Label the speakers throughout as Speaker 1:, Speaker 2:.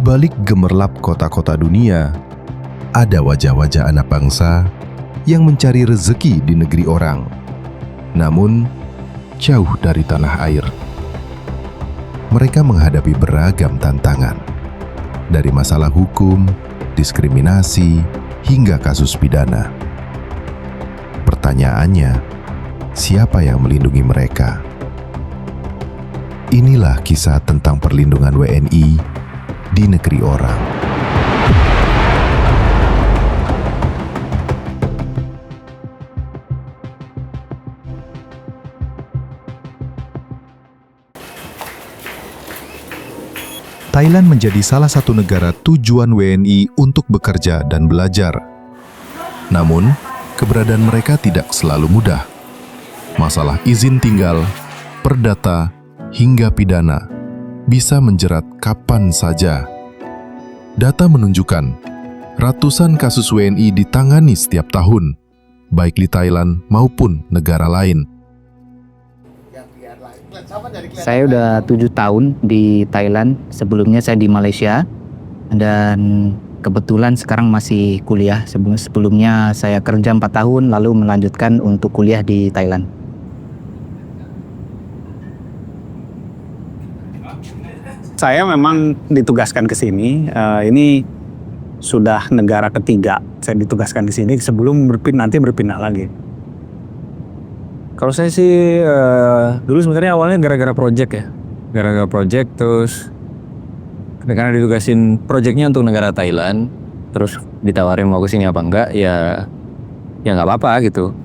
Speaker 1: Di balik gemerlap kota-kota dunia, ada wajah-wajah anak bangsa yang mencari rezeki di negeri orang, namun jauh dari tanah air. Mereka menghadapi beragam tantangan, dari masalah hukum, diskriminasi, hingga kasus pidana. Pertanyaannya, siapa yang melindungi mereka? Inilah kisah tentang perlindungan WNI di negeri orang. Thailand menjadi salah satu negara tujuan WNI untuk bekerja dan belajar. Namun, keberadaan mereka tidak selalu mudah. Masalah izin tinggal, perdata, hingga pidana bisa menjerat kapan saja. Data menunjukkan, ratusan kasus WNI ditangani setiap tahun, baik di Thailand maupun negara lain.
Speaker 2: Saya udah 7 tahun di Thailand, sebelumnya saya di Malaysia, dan kebetulan sekarang masih kuliah. Sebelumnya saya kerja 4 tahun, lalu melanjutkan untuk kuliah di Thailand.
Speaker 3: Saya memang ditugaskan ke sini, ini sudah negara ketiga saya ditugaskan di sini sebelum nanti berpindah lagi.
Speaker 4: Kalau saya sih dulu sebenarnya awalnya gara-gara project ya. Gara-gara project, terus karena ditugasin projectnya untuk negara Thailand, terus ditawarin mau ke sini apa enggak, ya nggak apa-apa gitu.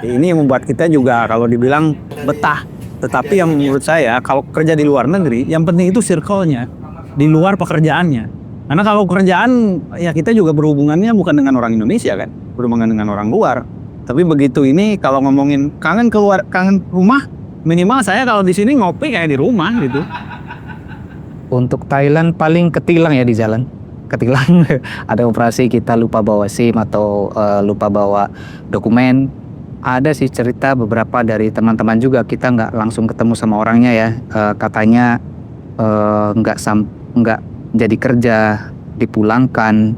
Speaker 3: Ini yang membuat kita juga kalau dibilang betah. Tetapi yang menurut saya kalau kerja di luar negeri, yang penting itu circle-nya, di luar pekerjaannya. Karena kalau pekerjaan, ya kita juga berhubungannya bukan dengan orang Indonesia kan, berhubungan dengan orang luar. Tapi begitu ini kalau ngomongin kangen keluar, kangen rumah, minimal saya kalau di sini ngopi kayak di rumah gitu.
Speaker 2: Untuk Thailand paling ketilang ya di jalan. Ketilang, ada operasi kita lupa bawa SIM atau lupa bawa dokumen. Ada sih cerita beberapa dari teman-teman juga, kita nggak langsung ketemu sama orangnya ya. Katanya nggak jadi kerja, dipulangkan,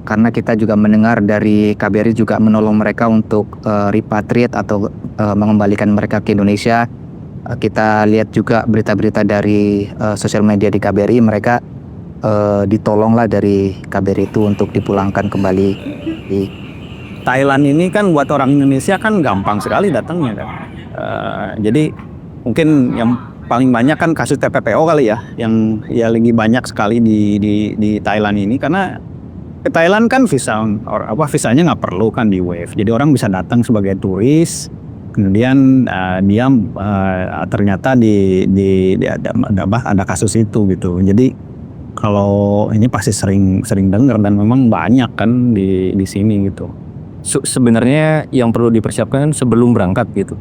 Speaker 2: karena kita juga mendengar dari KBRI juga menolong mereka untuk repatriate atau mengembalikan mereka ke Indonesia. Kita lihat juga berita-berita dari sosial media di KBRI, mereka ditolonglah dari KBRI itu untuk dipulangkan kembali.
Speaker 3: Thailand ini kan buat orang Indonesia kan gampang sekali datangnya kan. Jadi mungkin yang paling banyak kan kasus TPPO kali ya, yang ya lagi banyak sekali di Thailand ini, karena ke Thailand kan visanya nggak perlu kan di wave, jadi orang bisa datang sebagai turis, kemudian dia ternyata ada kasus itu gitu. Jadi kalau ini pasti sering dengar dan memang banyak kan di sini gitu.
Speaker 4: Sebenarnya yang perlu dipersiapkan sebelum berangkat gitu.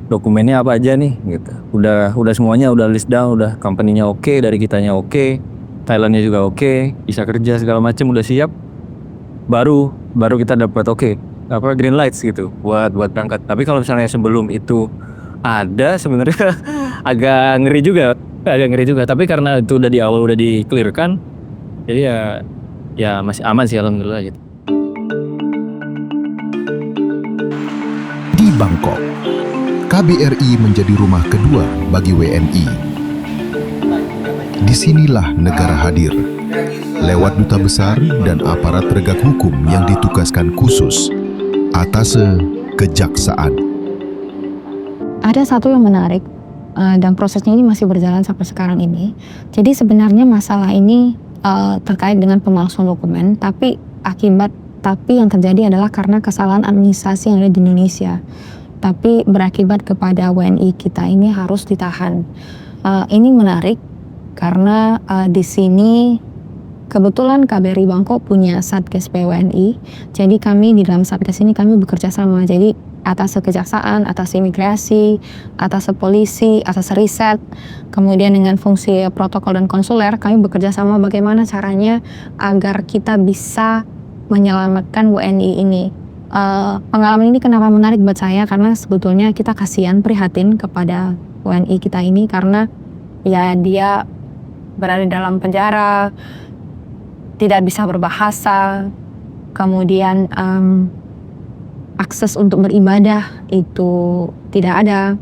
Speaker 4: Dokumennya apa aja nih gitu. Udah semuanya udah list down, udah company-nya oke, dari kitanya oke, Thailandnya juga oke, bisa kerja segala macam udah siap. Baru kita dapat green lights gitu buat berangkat. Tapi kalau misalnya sebelum itu ada, sebenarnya agak ngeri juga. Tapi karena itu udah di awal udah di-clearkan, jadi ya masih aman sih alhamdulillah gitu.
Speaker 1: Di Bangkok, KBRI menjadi rumah kedua bagi WNI. Disinilah negara hadir, lewat duta besar dan aparat penegak hukum yang ditugaskan khusus, Atase Kejaksaan.
Speaker 5: Ada satu yang menarik, dan prosesnya ini masih berjalan sampai sekarang ini. Jadi sebenarnya masalah ini terkait dengan pemalsuan dokumen, tapi yang terjadi adalah karena kesalahan administrasi yang ada di Indonesia. Tapi berakibat kepada WNI kita ini harus ditahan. Ini menarik karena di sini kebetulan KBRI Bangkok punya Satgas PWNI. Jadi kami di dalam Satgas ini kami bekerja sama. Jadi atas kejaksaan, atas imigrasi, atas polisi, atas riset, kemudian dengan fungsi protokol dan konsuler, kami bekerja sama bagaimana caranya agar kita bisa menyelamatkan WNI ini. Pengalaman ini kenapa menarik buat saya, karena sebetulnya kita kasihan, prihatin kepada WNI kita ini, karena ya dia berada dalam penjara, tidak bisa berbahasa, kemudian akses untuk beribadah itu tidak ada.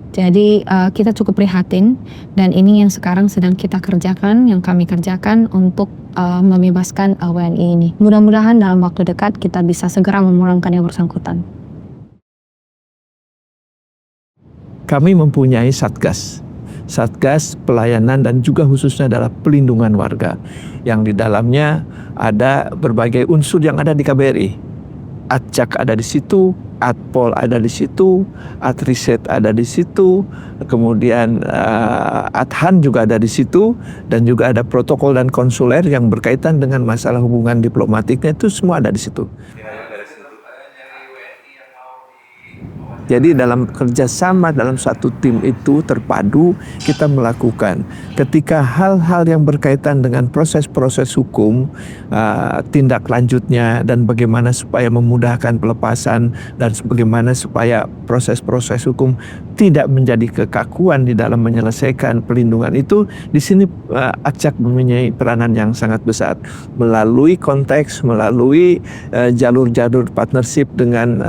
Speaker 5: Jadi kita cukup prihatin, dan ini yang sekarang sedang kita kerjakan, yang kami kerjakan untuk membebaskan WNI ini. Mudah-mudahan dalam waktu dekat kita bisa segera memulangkan yang bersangkutan.
Speaker 6: Kami mempunyai Satgas pelayanan dan juga khususnya adalah pelindungan warga, yang di dalamnya ada berbagai unsur yang ada di KBRI. Atcak ada di situ, Atpol ada di situ, Atriset ada di situ, kemudian Adhan juga ada di situ, dan juga ada protokol dan konsuler yang berkaitan dengan masalah hubungan diplomatiknya, itu semua ada di situ. Jadi dalam kerjasama dalam satu tim itu terpadu kita melakukan. Ketika hal-hal yang berkaitan dengan proses-proses hukum, tindak lanjutnya dan bagaimana supaya memudahkan pelepasan dan bagaimana supaya proses-proses hukum tidak menjadi kekakuan di dalam menyelesaikan pelindungan itu, di sini Atcak mempunyai peranan yang sangat besar melalui konteks, melalui jalur-jalur partnership dengan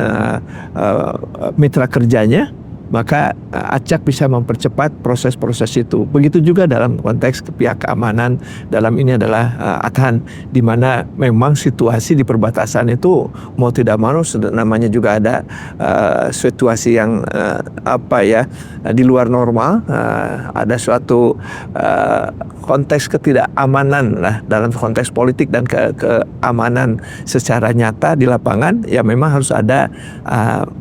Speaker 6: mitra kerjanya, maka Atcak bisa mempercepat proses-proses itu. Begitu juga dalam konteks pihak keamanan, dalam ini adalah Adhan, di mana memang situasi di perbatasan itu mau tidak mau namanya juga ada situasi yang di luar normal, ada suatu konteks ketidakamanan lah dalam konteks politik dan keamanan secara nyata di lapangan, ya memang harus ada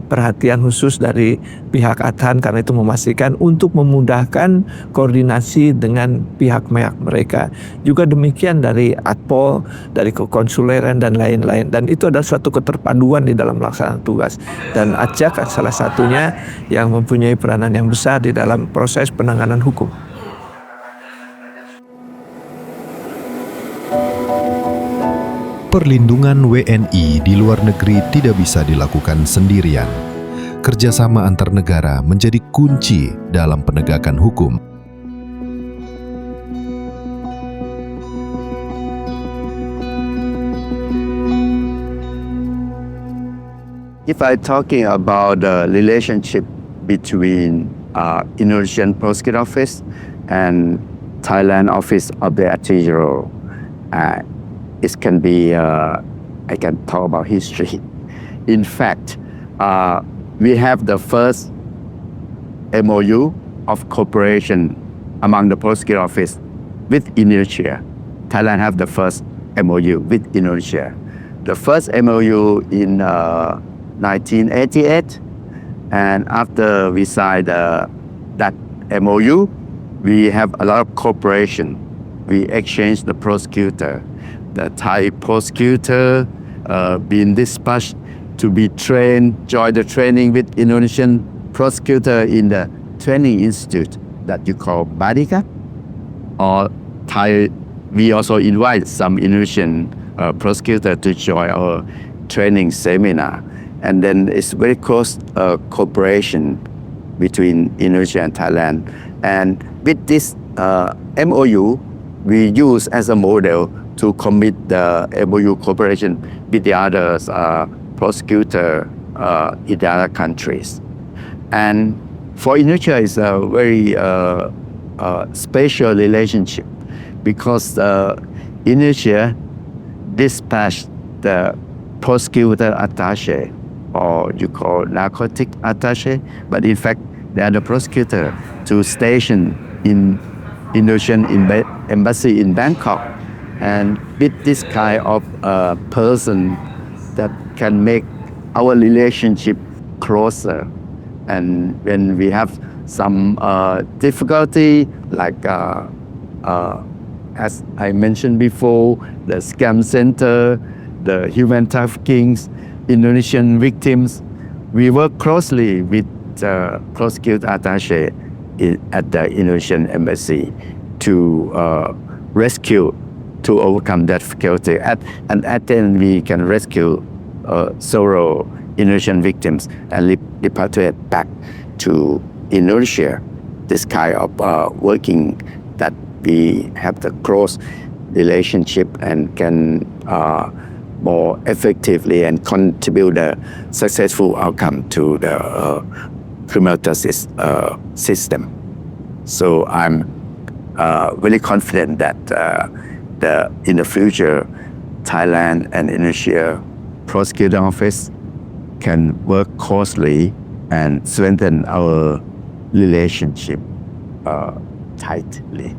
Speaker 6: perhatian khusus dari pihak Adhan, karena itu memastikan untuk memudahkan koordinasi dengan pihak-pihak mereka. Juga demikian dari Atpol, dari kekonsuleran dan lain-lain, dan itu adalah suatu keterpaduan di dalam melaksanakan tugas. Dan Atcak salah satunya yang mempunyai peranan yang besar di dalam proses penanganan hukum.
Speaker 1: Perlindungan WNI di luar negeri tidak bisa dilakukan sendirian. Kerjasama antar negara menjadi kunci dalam penegakan hukum.
Speaker 7: If I'm talking about the relationship between Indonesian Prosecutor Office and Thailand Office of the Attorney General, it can be, I can talk about history. In fact, we have the first MOU of cooperation among the Prosecutor Office with Indonesia. Thailand have the first MOU with Indonesia. The first MOU in 1988, and after we signed that MOU, we have a lot of cooperation. We exchange the prosecutor. The Thai prosecutor being dispatched to be trained, join the training with Indonesian prosecutor in the training institute that you call Badika. Or Thai, we also invite some Indonesian prosecutor to join our training seminar. And then it's very close cooperation between Indonesia and Thailand. And with this MOU, we use as a model to commit the MOU cooperation with the others prosecutor in the other countries. And for Indonesia, it's a very special relationship because Indonesia dispatched the prosecutor attaché, or you call narcotic attaché, but in fact they are the prosecutor to station in Indonesian embassy in Bangkok. And with this kind of person that can make our relationship closer. And when we have some difficulty, like as I mentioned before, the scam center, the human trafficking, Indonesian victims, we work closely with the prosecutor attaché at the Indonesian embassy to rescue, to overcome that difficulty. And at the end, we can rescue several Indonesian victims and repatriate back to Indonesia. This kind of working that we have the close relationship and can more effectively and contribute the successful outcome to the criminal justice system. So I'm really confident that in the future, Thailand and Indonesia prosecutor office can work closely and strengthen our relationship tightly.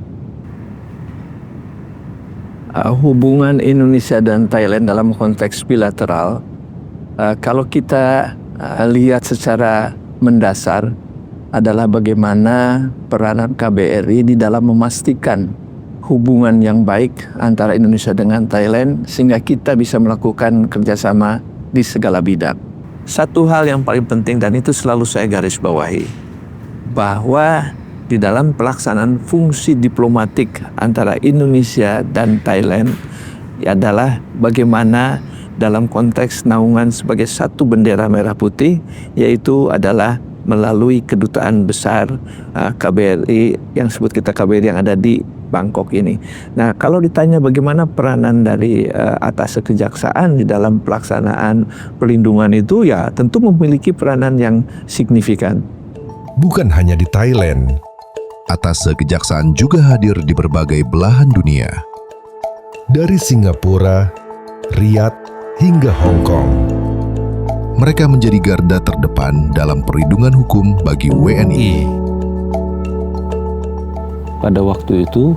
Speaker 6: Hubungan Indonesia dan Thailand dalam konteks bilateral, kalau kita lihat secara mendasar adalah bagaimana peranan KBRI di dalam memastikan hubungan yang baik antara Indonesia dengan Thailand sehingga kita bisa melakukan kerjasama di segala bidang. Satu hal yang paling penting dan itu selalu saya garis bawahi, bahwa di dalam pelaksanaan fungsi diplomatik antara Indonesia dan Thailand adalah bagaimana dalam konteks naungan sebagai satu bendera merah putih, yaitu adalah melalui kedutaan besar KBRI yang sebut kita KBRI yang ada di Bangkok ini. Nah, kalau ditanya bagaimana peranan dari atas kejaksaan di dalam pelaksanaan perlindungan itu, ya tentu memiliki peranan yang signifikan.
Speaker 1: Bukan hanya di Thailand, Atase Kejaksaan juga hadir di berbagai belahan dunia. Dari Singapura, Riyadh, hingga Hong Kong. Mereka menjadi garda terdepan dalam perlindungan hukum bagi WNI.
Speaker 8: Pada waktu itu,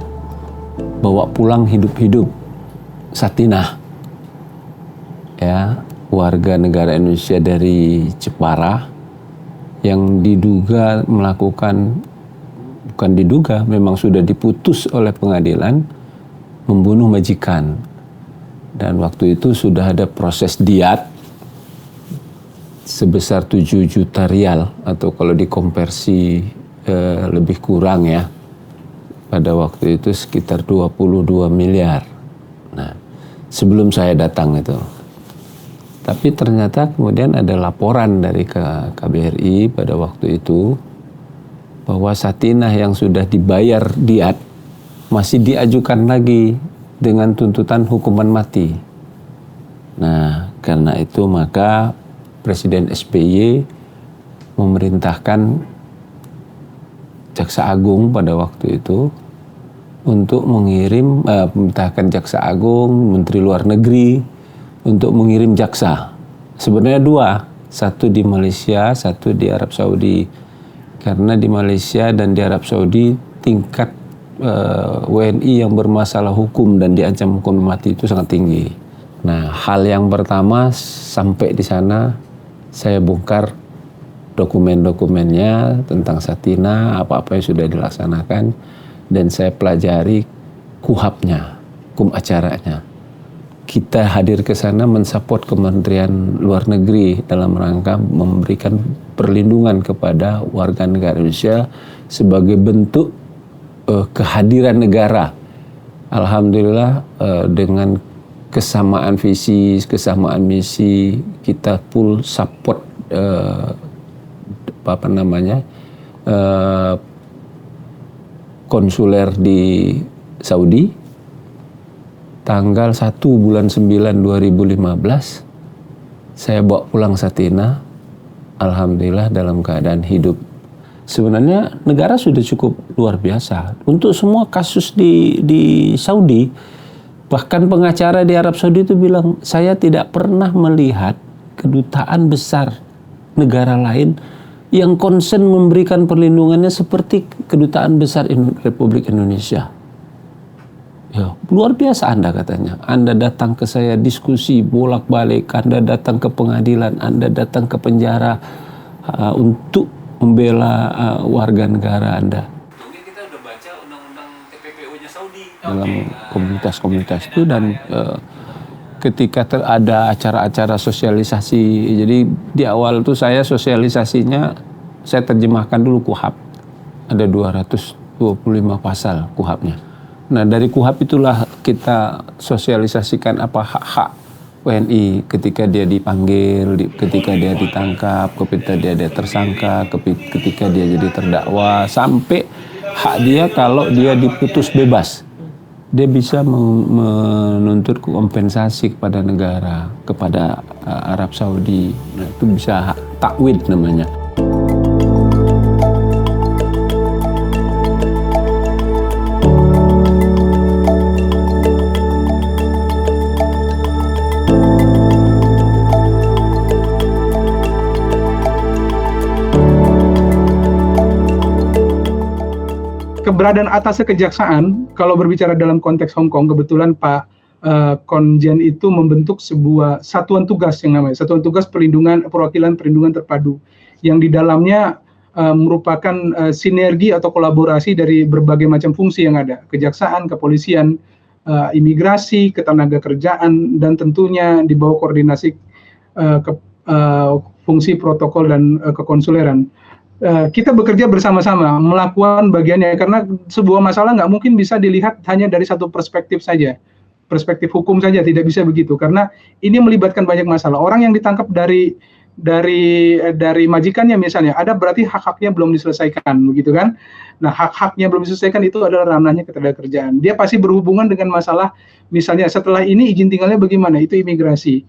Speaker 8: bawa pulang hidup-hidup Satinah, ya, warga negara Indonesia dari Jepara yang diduga melakukan, bukan diduga, memang sudah diputus oleh pengadilan membunuh majikan. Dan waktu itu sudah ada proses diat sebesar 7 juta rial, atau kalau dikonversi lebih kurang ya, pada waktu itu sekitar 22 miliar. Nah, sebelum saya datang itu. Tapi ternyata kemudian ada laporan dari KBRI pada waktu itu bahwa Satinah yang sudah dibayar diat masih diajukan lagi dengan tuntutan hukuman mati. Nah, karena itu maka Presiden SBY memerintahkan Jaksa Agung pada waktu itu untuk memerintahkan Jaksa Agung, Menteri Luar Negeri untuk mengirim jaksa. Sebenarnya 2, satu di Malaysia, satu di Arab Saudi. Karena di Malaysia dan di Arab Saudi tingkat WNI yang bermasalah hukum dan diancam hukum mati itu sangat tinggi. Nah, hal yang pertama sampai di sana saya bongkar dokumen-dokumennya tentang Satinah, apa-apa yang sudah dilaksanakan, dan saya pelajari KUHAP-nya, hukum acaranya. Kita hadir ke sana mensupport Kementerian Luar Negeri dalam rangka memberikan perlindungan kepada warga negara Indonesia sebagai bentuk kehadiran negara. Alhamdulillah dengan kesamaan visi, kesamaan misi, kita full support konsuler di Saudi. Tanggal 1 bulan 9 2015 saya bawa pulang Satinah, alhamdulillah dalam keadaan hidup. Sebenarnya negara sudah cukup luar biasa untuk semua kasus di Saudi. Bahkan pengacara di Arab Saudi itu bilang, saya tidak pernah melihat kedutaan besar negara lain yang konsen memberikan perlindungannya seperti kedutaan besar Republik Indonesia. Ya, luar biasa Anda katanya. Anda datang ke saya diskusi bolak-balik, Anda datang ke pengadilan, Anda datang ke penjara untuk membela warga negara Anda. Mungkin kita udah baca undang-undang TPPO-nya Saudi
Speaker 7: dalam komunitas-komunitas itu, dan ketika ada acara-acara sosialisasi, jadi di awal tuh saya sosialisasinya saya terjemahkan dulu KUHAP. Ada 225 pasal KUHAP-nya. Nah, dari KUHAP itulah kita sosialisasikan apa hak-hak WNI ketika dia dipanggil, ketika dia ditangkap, ketika dia tersangka, ketika dia jadi terdakwa, sampai
Speaker 8: hak dia kalau dia diputus bebas. Dia bisa menuntut kompensasi kepada negara, kepada Arab Saudi. Nah, itu bisa hak takwid namanya.
Speaker 9: Keberadaan atas kejaksaan, kalau berbicara dalam konteks Hong Kong, kebetulan Pak Konjen itu membentuk sebuah satuan tugas yang namanya Satuan Tugas Perwakilan Perlindungan Terpadu, yang di dalamnya merupakan sinergi atau kolaborasi dari berbagai macam fungsi yang ada, kejaksaan, kepolisian, imigrasi, ketenaga kerjaan, dan tentunya di bawah koordinasi fungsi protokol dan kekonsuleran. Kita bekerja bersama-sama melakukan bagiannya, karena sebuah masalah nggak mungkin bisa dilihat hanya dari satu perspektif saja, perspektif hukum saja, tidak bisa begitu, karena ini melibatkan banyak masalah. Orang yang ditangkap dari majikannya misalnya, ada berarti hak-haknya belum diselesaikan, begitu kan? Nah, hak-haknya belum diselesaikan itu adalah ranahnya ketenagakerjaan. Dia pasti berhubungan dengan masalah, misalnya setelah ini izin tinggalnya bagaimana, itu imigrasi.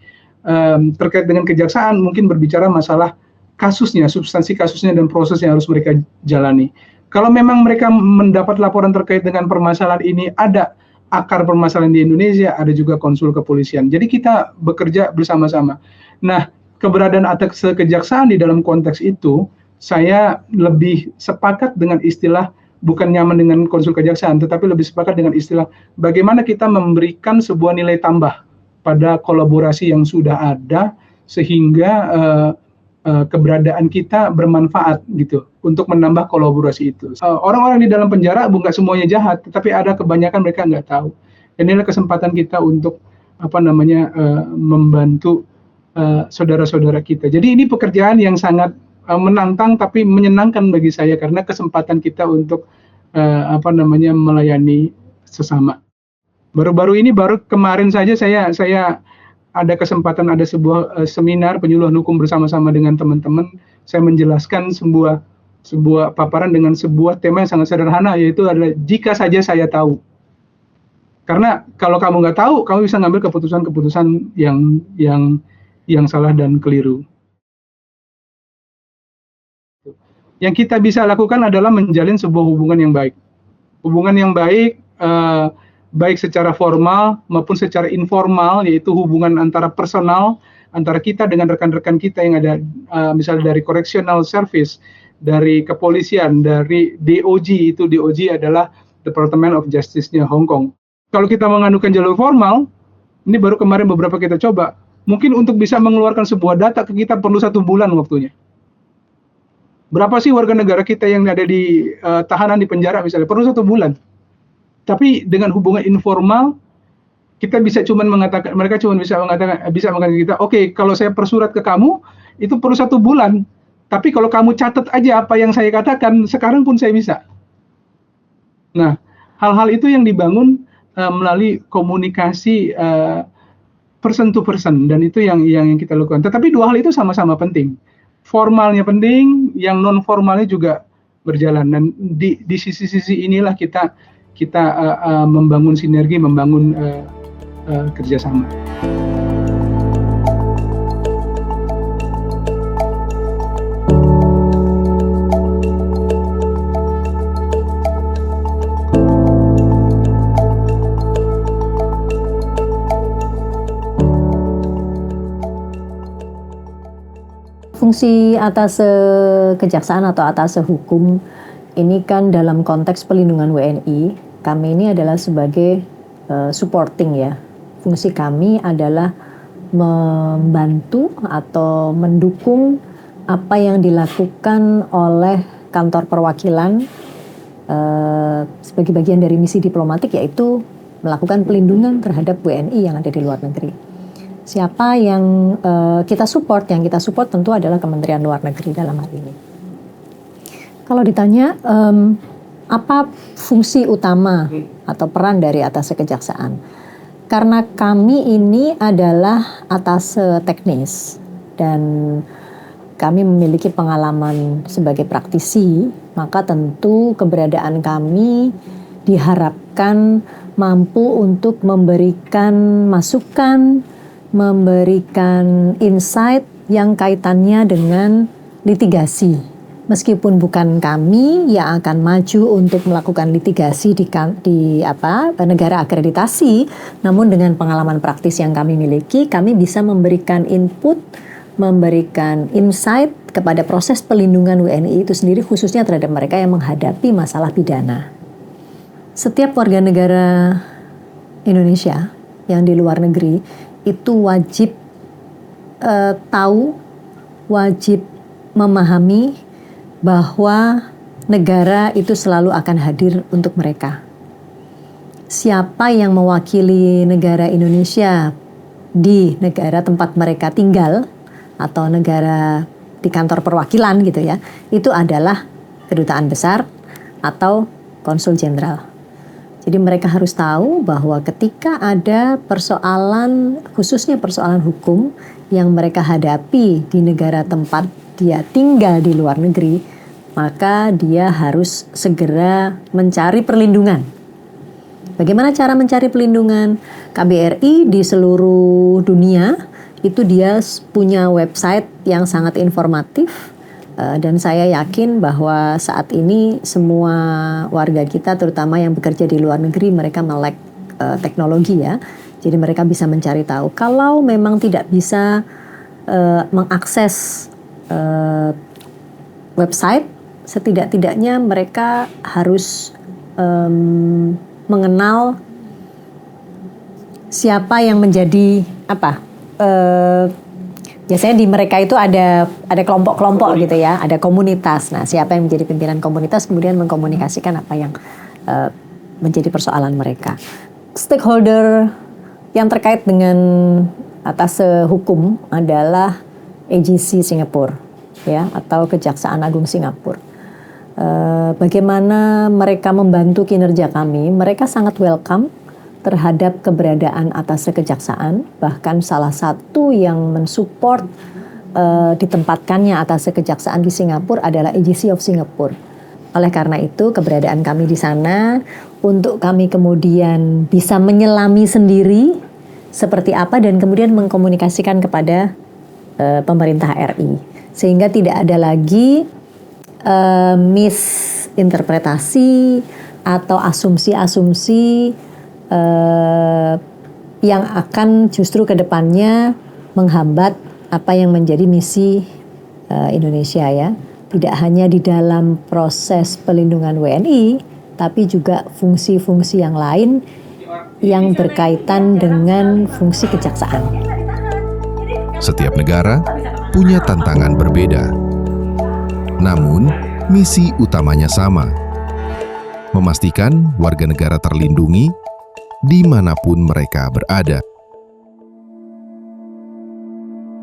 Speaker 9: Terkait dengan kejaksaan mungkin berbicara masalah kasusnya, substansi kasusnya dan proses yang harus mereka jalani. Kalau memang mereka mendapat laporan terkait dengan permasalahan ini, ada akar permasalahan di Indonesia, ada juga konsul kepolisian. Jadi kita bekerja bersama-sama. Nah, keberadaan atas kejaksaan di dalam konteks itu, saya lebih sepakat dengan istilah, bukan nyaman dengan konsul kejaksaan, tetapi lebih sepakat dengan istilah bagaimana kita memberikan sebuah nilai tambah pada kolaborasi yang sudah ada, sehingga keberadaan kita bermanfaat gitu untuk menambah kolaborasi itu. Orang-orang di dalam penjara bukan semuanya jahat, tetapi ada kebanyakan mereka nggak tahu. Dan inilah kesempatan kita untuk membantu saudara-saudara kita. Jadi ini pekerjaan yang sangat menantang tapi menyenangkan bagi saya, karena kesempatan kita untuk melayani sesama. Baru kemarin saja saya ada kesempatan, ada sebuah seminar penyuluhan hukum bersama-sama dengan teman-teman. Saya menjelaskan sebuah paparan dengan sebuah tema yang sangat sederhana, yaitu adalah jika saja saya tahu. Karena kalau kamu nggak tahu, kamu bisa ngambil keputusan-keputusan yang salah dan keliru. Yang kita bisa lakukan adalah menjalin sebuah hubungan yang baik. Hubungan yang baik, baik secara formal maupun secara informal, yaitu hubungan antara personal, antara kita dengan rekan-rekan kita yang ada, misalnya dari correctional service, dari kepolisian, dari DOJ, itu DOJ adalah Department of Justice-nya Hong Kong. Kalau kita menganukan jalur formal, ini baru kemarin beberapa kita coba, mungkin untuk bisa mengeluarkan sebuah data ke kita perlu 1 bulan waktunya. Berapa sih warga negara kita yang ada di tahanan di penjara misalnya, perlu 1 bulan. Tapi dengan hubungan informal, kita bisa mereka cuma bisa mengatakan kita, oke, kalau saya persurat ke kamu, itu perlu 1 bulan. Tapi kalau kamu catat aja apa yang saya katakan, sekarang pun saya bisa. Nah, hal-hal itu yang dibangun melalui komunikasi person to person, dan itu yang kita lakukan. Tetapi 2 hal itu sama-sama penting. Formalnya penting, yang non formalnya juga berjalan. Dan di sisi-sisi inilah kita membangun sinergi, membangun kerjasama.
Speaker 10: Fungsi atase kejaksaan atau atase hukum ini kan dalam konteks pelindungan WNI, kami ini adalah sebagai supporting ya. Fungsi kami adalah membantu atau mendukung apa yang dilakukan oleh kantor perwakilan sebagai bagian dari misi diplomatik, yaitu melakukan pelindungan terhadap WNI yang ada di luar negeri. Siapa yang kita support? Yang kita support tentu adalah Kementerian Luar Negeri dalam hal ini. Kalau ditanya apa fungsi utama atau peran dari atase kejaksaan? Karena kami ini adalah atase teknis, dan kami memiliki pengalaman sebagai praktisi, maka tentu keberadaan kami diharapkan mampu untuk memberikan masukan, memberikan insight yang kaitannya dengan litigasi. Meskipun bukan kami yang akan maju untuk melakukan litigasi di negara akreditasi, namun dengan pengalaman praktis yang kami miliki, kami bisa memberikan input, memberikan insight kepada proses pelindungan WNI itu sendiri, khususnya terhadap mereka yang menghadapi masalah pidana. Setiap warga negara Indonesia yang di luar negeri itu wajib tahu, wajib memahami bahwa negara itu selalu akan hadir untuk mereka. Siapa yang mewakili negara Indonesia di negara tempat mereka tinggal atau negara di kantor perwakilan gitu ya, itu adalah kedutaan besar atau konsul jenderal. Jadi mereka harus tahu bahwa ketika ada persoalan, khususnya persoalan hukum yang mereka hadapi di negara tempat dia tinggal di luar negeri, maka dia harus segera mencari perlindungan. Bagaimana cara mencari perlindungan? KBRI di seluruh dunia itu dia punya website yang sangat informatif, dan saya yakin bahwa saat ini semua warga kita, terutama yang bekerja di luar negeri, mereka melek teknologi ya. Jadi mereka bisa mencari tahu. Kalau memang tidak bisa mengakses website, setidak-tidaknya mereka harus mengenal siapa yang menjadi biasanya di mereka itu ada kelompok-kelompok gitu ya, ada komunitas. Nah, siapa yang menjadi pimpinan komunitas kemudian mengkomunikasikan apa yang menjadi persoalan mereka. Stakeholder yang terkait dengan atase hukum adalah AGC Singapura ya, atau Kejaksaan Agung Singapura. Bagaimana mereka membantu kinerja kami? Mereka sangat welcome terhadap keberadaan atase kejaksaan, bahkan salah satu yang mensupport ditempatkannya atase kejaksaan di Singapura adalah AGC of Singapore. Oleh karena itu keberadaan kami di sana untuk kami kemudian bisa menyelami sendiri seperti apa dan kemudian mengkomunikasikan kepada pemerintah RI, sehingga tidak ada lagi misinterpretasi atau asumsi-asumsi yang akan justru ke depannya menghambat apa yang menjadi misi Indonesia ya. Tidak hanya di dalam proses pelindungan WNI, tapi juga fungsi-fungsi yang lain yang berkaitan dengan fungsi kejaksaan.
Speaker 1: Setiap negara punya tantangan berbeda. Namun, misi utamanya sama. Memastikan warga negara terlindungi dimanapun mereka berada.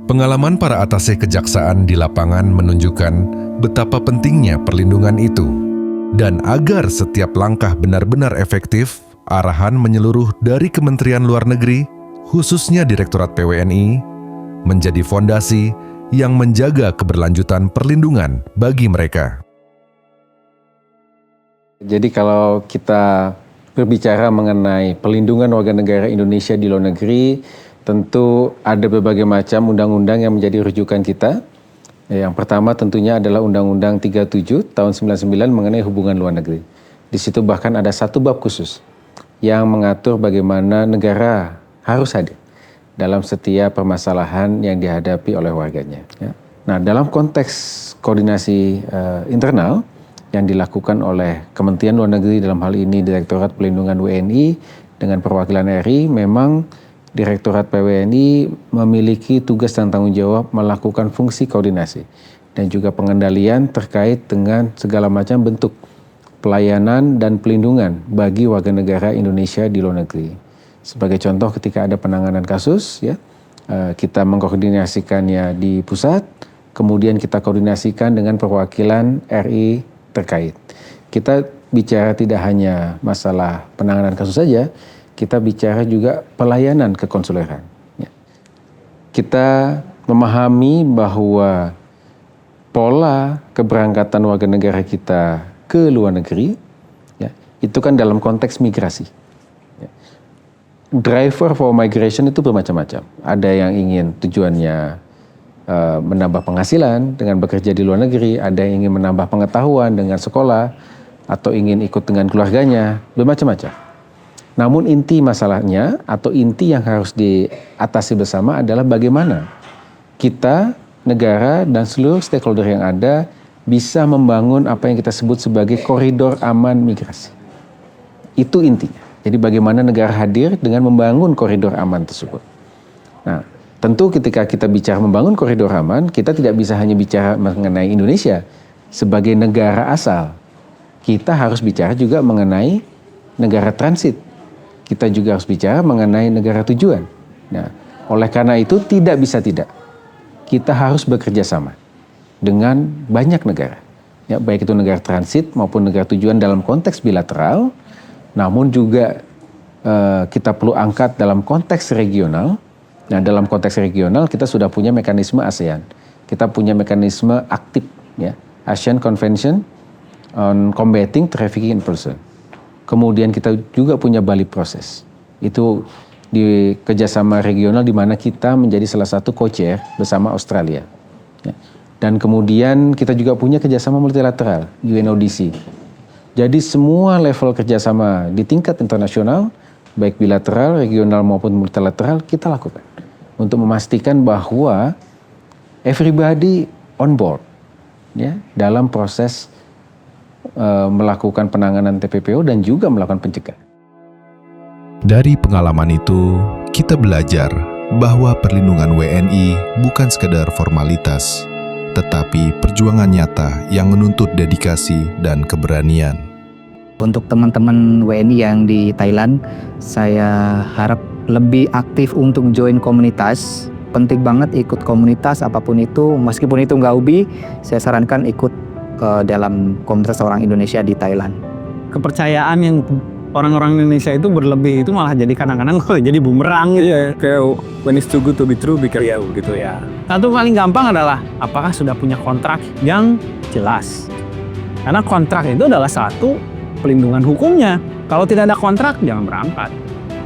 Speaker 1: Pengalaman para atase kejaksaan di lapangan menunjukkan betapa pentingnya perlindungan itu. Dan agar setiap langkah benar-benar efektif, arahan menyeluruh dari Kementerian Luar Negeri, khususnya Direktorat PWNI, menjadi fondasi yang menjaga keberlanjutan perlindungan bagi mereka.
Speaker 8: Jadi kalau kita berbicara mengenai pelindungan warga negara Indonesia di luar negeri, tentu ada berbagai macam undang-undang yang menjadi rujukan kita. Yang pertama tentunya adalah Undang-Undang 37 tahun 99 mengenai hubungan luar negeri. Di situ bahkan ada satu bab khusus yang mengatur bagaimana negara harus hadir dalam setiap permasalahan yang dihadapi oleh warganya. Ya. Nah, dalam konteks koordinasi internal yang dilakukan oleh Kementerian Luar Negeri, dalam hal ini Direktorat Pelindungan WNI dengan perwakilan RI, memang Direktorat PWNI memiliki tugas dan tanggung jawab melakukan fungsi koordinasi dan juga pengendalian terkait dengan segala macam bentuk pelayanan dan pelindungan bagi warga negara Indonesia di luar negeri. Sebagai contoh, ketika ada penanganan kasus, ya, kita mengkoordinasikannya di pusat, kemudian kita koordinasikan dengan perwakilan RI terkait. Kita bicara tidak hanya masalah penanganan kasus saja, kita bicara juga pelayanan kekonsuleran. Ya. Kita memahami bahwa pola keberangkatan warga negara kita ke luar negeri, ya, itu kan dalam konteks migrasi. Ya. Driver for migration itu bermacam-macam. Ada yang ingin tujuannya menambah penghasilan dengan bekerja di luar negeri, ada yang ingin menambah pengetahuan dengan sekolah, atau ingin ikut dengan keluarganya, bermacam-macam. Namun inti masalahnya atau inti yang harus diatasi bersama adalah bagaimana kita, negara, dan seluruh stakeholder yang ada bisa membangun apa yang kita sebut sebagai koridor aman migrasi. Itu intinya. Jadi bagaimana negara hadir dengan membangun koridor aman tersebut. Nah, tentu ketika kita bicara membangun koridor aman, kita tidak bisa hanya bicara mengenai Indonesia sebagai negara asal. Kita harus bicara juga mengenai negara transit. Kita juga harus bicara mengenai negara tujuan. Nah, oleh karena itu tidak bisa tidak. Kita harus bekerja sama dengan banyak negara. Ya, baik itu negara transit maupun negara tujuan dalam konteks bilateral, namun juga kita perlu angkat dalam konteks regional. Nah, dalam konteks regional kita sudah punya mekanisme ASEAN. Kita punya mekanisme aktif, ya, ASEAN Convention on Combating Trafficking in Person. Kemudian kita juga punya Bali Process. Itu di kerjasama regional di mana kita menjadi salah satu co-chair bersama Australia. Ya. Dan kemudian kita juga punya kerjasama multilateral, UNODC. Jadi semua level kerjasama di tingkat internasional, baik bilateral, regional maupun multilateral, kita lakukan untuk memastikan bahwa everybody on board, ya, dalam proses melakukan penanganan TPPO dan juga melakukan pencegahan.
Speaker 1: Dari pengalaman itu, kita belajar bahwa perlindungan WNI bukan sekedar formalitas, tetapi perjuangan nyata yang menuntut dedikasi dan keberanian.
Speaker 2: Untuk teman-teman WNI yang di Thailand, saya harap lebih aktif untuk join komunitas. Penting banget ikut komunitas apapun itu, meskipun itu nggak UBI, saya sarankan ikut dalam komunitas orang Indonesia di Thailand.
Speaker 3: Kepercayaan yang orang-orang Indonesia itu berlebih itu malah jadi kadang-kadang jadi bumerang gitu ya.
Speaker 4: Kayak when it's too good to be true, be careful gitu ya.
Speaker 3: Satu paling gampang adalah apakah sudah punya kontrak yang jelas. Karena kontrak itu adalah satu pelindungan hukumnya. Kalau tidak ada kontrak, jangan berangkat.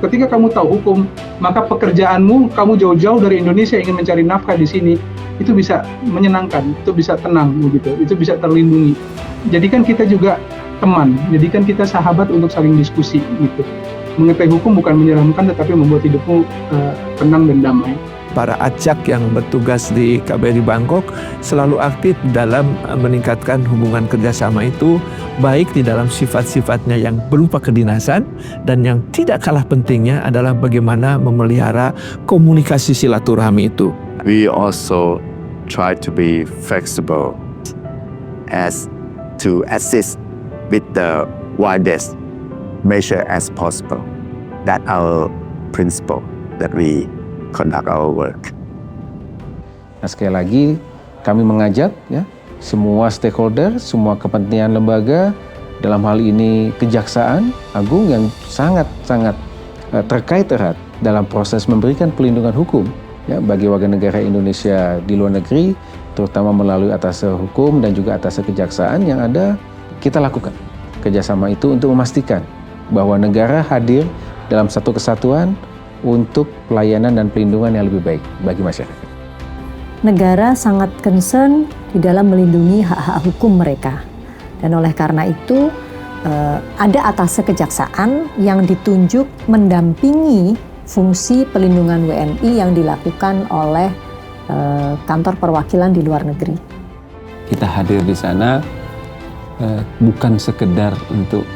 Speaker 9: Ketika kamu tahu hukum, maka pekerjaanmu, kamu jauh-jauh dari Indonesia ingin mencari nafkah di sini, itu bisa menyenangkan, itu bisa tenang, begitu, itu bisa terlindungi. Jadikan kita juga teman, jadikan kita sahabat untuk saling diskusi, gitu. Mengetahui hukum bukan menyeramkan, tetapi membuat hidupmu tenang dan damai.
Speaker 6: Para acak yang bertugas di KBRI Bangkok selalu aktif dalam meningkatkan hubungan kerjasama itu, baik di dalam sifat-sifatnya yang berupa kedinasan, dan yang tidak kalah pentingnya adalah bagaimana memelihara komunikasi silaturahmi itu.
Speaker 7: We also try to be flexible as to assist with the widest measure as possible. That our principle that we conduct our work.
Speaker 8: Nah, sekali lagi kami mengajak, ya, semua stakeholder, semua kepentingan lembaga, dalam hal ini Kejaksaan Agung yang sangat-sangat terkait erat dalam proses memberikan pelindungan hukum, ya, bagi warga negara Indonesia di luar negeri, terutama melalui atase hukum dan juga atase kejaksaan yang ada, kita lakukan kerjasama itu untuk memastikan bahwa negara hadir dalam satu kesatuan untuk pelayanan dan pelindungan yang lebih baik bagi masyarakat.
Speaker 10: Negara sangat concern di dalam melindungi hak-hak hukum mereka. Dan oleh karena itu, ada atase kejaksaan yang ditunjuk mendampingi fungsi pelindungan WNI yang dilakukan oleh kantor perwakilan di luar negeri.
Speaker 8: Kita hadir di sana bukan sekedar untuk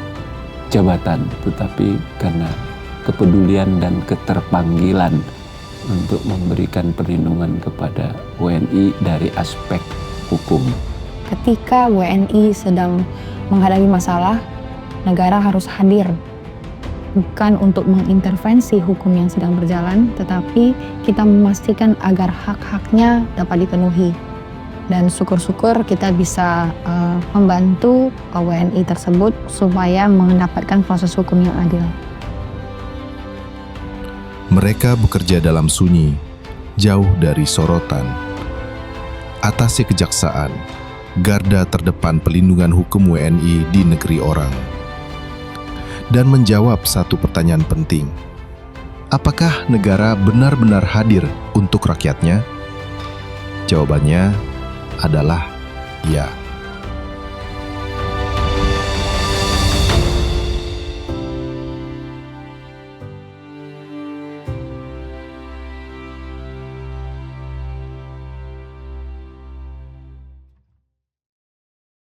Speaker 8: jabatan, tetapi karena kepedulian dan keterpanggilan untuk memberikan perlindungan kepada WNI dari aspek hukum.
Speaker 5: Ketika WNI sedang menghadapi masalah, negara harus hadir. Bukan untuk mengintervensi hukum yang sedang berjalan, tetapi kita memastikan agar hak-haknya dapat dipenuhi. Dan syukur-syukur kita bisa membantu WNI tersebut supaya mendapatkan proses hukum yang adil.
Speaker 1: Mereka bekerja dalam sunyi, jauh dari sorotan. Atase kejaksaan garda terdepan pelindungan hukum WNI di negeri orang. Dan menjawab satu pertanyaan penting. Apakah negara benar-benar hadir untuk rakyatnya? Jawabannya adalah ya.